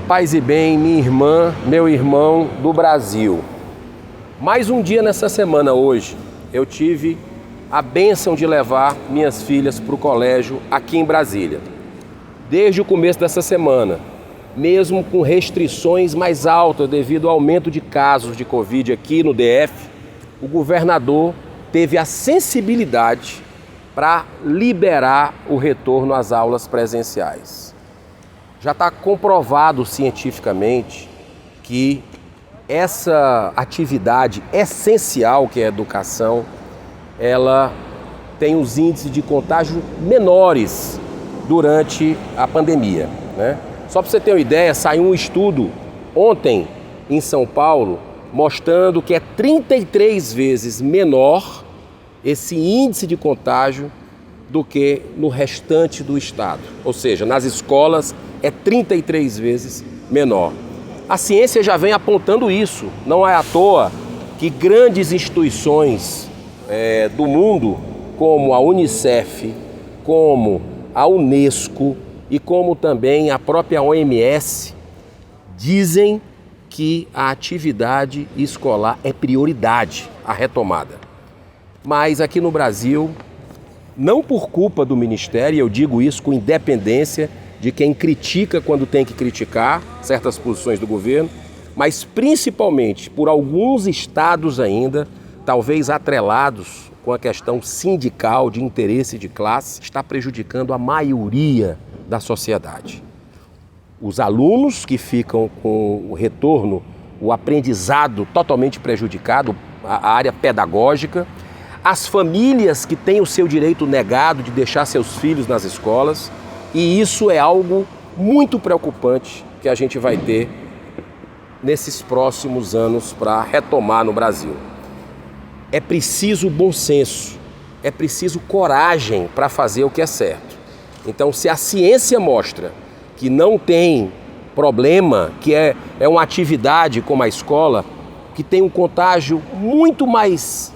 Paz e bem, minha irmã, meu irmão do Brasil. Mais um dia nessa semana hoje, eu tive a bênção de levar minhas filhas para o colégio aqui em Brasília. Desde o começo dessa semana, mesmo com restrições mais altas devido ao aumento de casos de Covid aqui no DF, o governador teve a sensibilidade para liberar o retorno às aulas presenciais. Já está comprovado cientificamente que essa atividade essencial que é a educação, ela tem os índices de contágio menores durante a pandemia, né? Só para você ter uma ideia, saiu um estudo ontem em São Paulo mostrando que é 33 vezes menor esse índice de contágio do que no restante do estado. Ou seja, nas escolas é 33 vezes menor. A ciência já vem apontando isso. Não é à toa que grandes instituições do mundo, como a Unicef, como a Unesco e como também a própria OMS, dizem que a atividade escolar é prioridade, a retomada. Mas aqui no Brasil, não por culpa do Ministério, eu digo isso com independência de quem critica quando tem que criticar certas posições do governo, mas principalmente por alguns estados ainda, talvez atrelados com a questão sindical de interesse de classe, está prejudicando a maioria da sociedade. Os alunos que ficam com o retorno, o aprendizado totalmente prejudicado, a área pedagógica, as famílias que têm o seu direito negado de deixar seus filhos nas escolas, e isso é algo muito preocupante que a gente vai ter nesses próximos anos para retomar no Brasil. É preciso bom senso, é preciso coragem para fazer o que é certo. Então, se a ciência mostra que não tem problema, que é uma atividade como a escola, que tem um contágio muito mais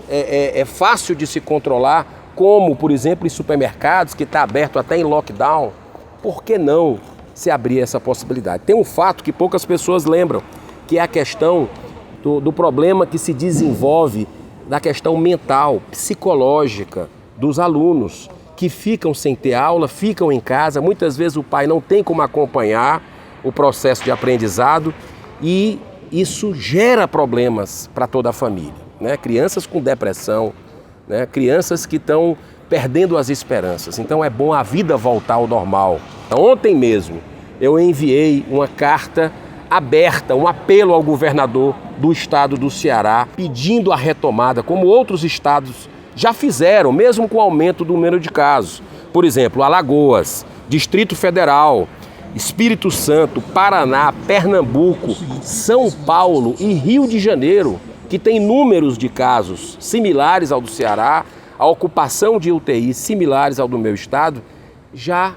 fácil de se controlar, como, por exemplo, em supermercados, que está aberto até em lockdown, por que não se abrir essa possibilidade? Tem um fato que poucas pessoas lembram, que é a questão do problema que se desenvolve da questão mental, psicológica dos alunos, que ficam sem ter aula, ficam em casa, muitas vezes o pai não tem como acompanhar o processo de aprendizado e isso gera problemas para toda a família, né? Crianças com depressão, né? Crianças que estão perdendo as esperanças. Então é bom a vida voltar ao normal. Ontem mesmo eu enviei uma carta aberta, um apelo ao governador do estado do Ceará, pedindo a retomada, como outros estados já fizeram, mesmo com o aumento do número de casos. Por exemplo, Alagoas, Distrito Federal, Espírito Santo, Paraná, Pernambuco, São Paulo e Rio de Janeiro, que tem números de casos similares ao do Ceará, a ocupação de UTI similares ao do meu estado, já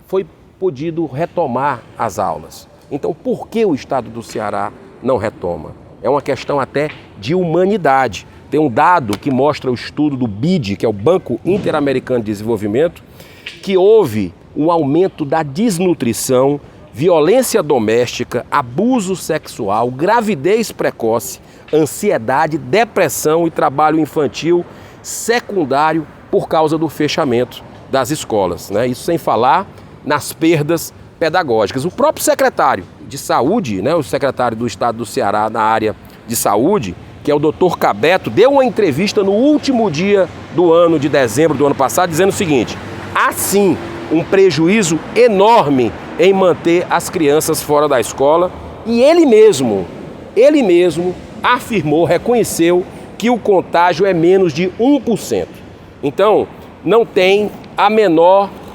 foi podido retomar as aulas. Então, por que o estado do Ceará não retoma? É uma questão até de humanidade. Tem um dado que mostra o estudo do BID, que é o Banco Interamericano de Desenvolvimento, que houve um aumento da desnutrição, violência doméstica, abuso sexual, gravidez precoce, ansiedade, depressão e trabalho infantil secundário por causa do fechamento das escolas, né? Isso sem falar nas perdas pedagógicas. O próprio secretário de saúde, né, o secretário do estado do Ceará na área de saúde, que é o Dr. Cabeto, deu uma entrevista no último dia do ano de dezembro do ano passado, dizendo o seguinte: há sim um prejuízo enorme em manter as crianças fora da escola, e ele mesmo afirmou, reconheceu que o contágio é menos de 1%. Então, não tem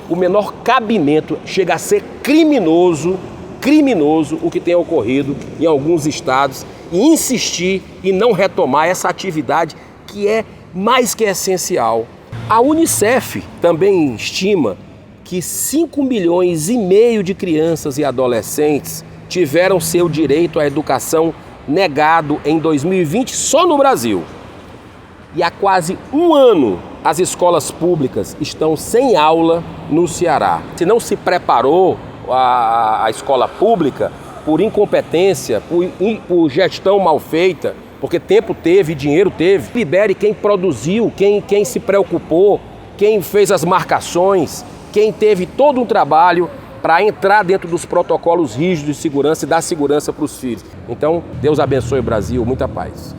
o menor cabimento, chega a ser criminoso o que tem ocorrido em alguns estados e insistir em não retomar essa atividade que é mais que essencial. A Unicef também estima que 5,5 milhões de crianças e adolescentes tiveram seu direito à educação negado em 2020 só no Brasil. E há quase um ano as escolas públicas estão sem aula no Ceará. Se não se preparou a escola pública por incompetência, por gestão mal feita, porque tempo teve, dinheiro teve. Libere quem produziu, quem se preocupou, quem fez as marcações, quem teve todo um trabalho para entrar dentro dos protocolos rígidos de segurança e dar segurança para os filhos. Então, Deus abençoe o Brasil, muita paz.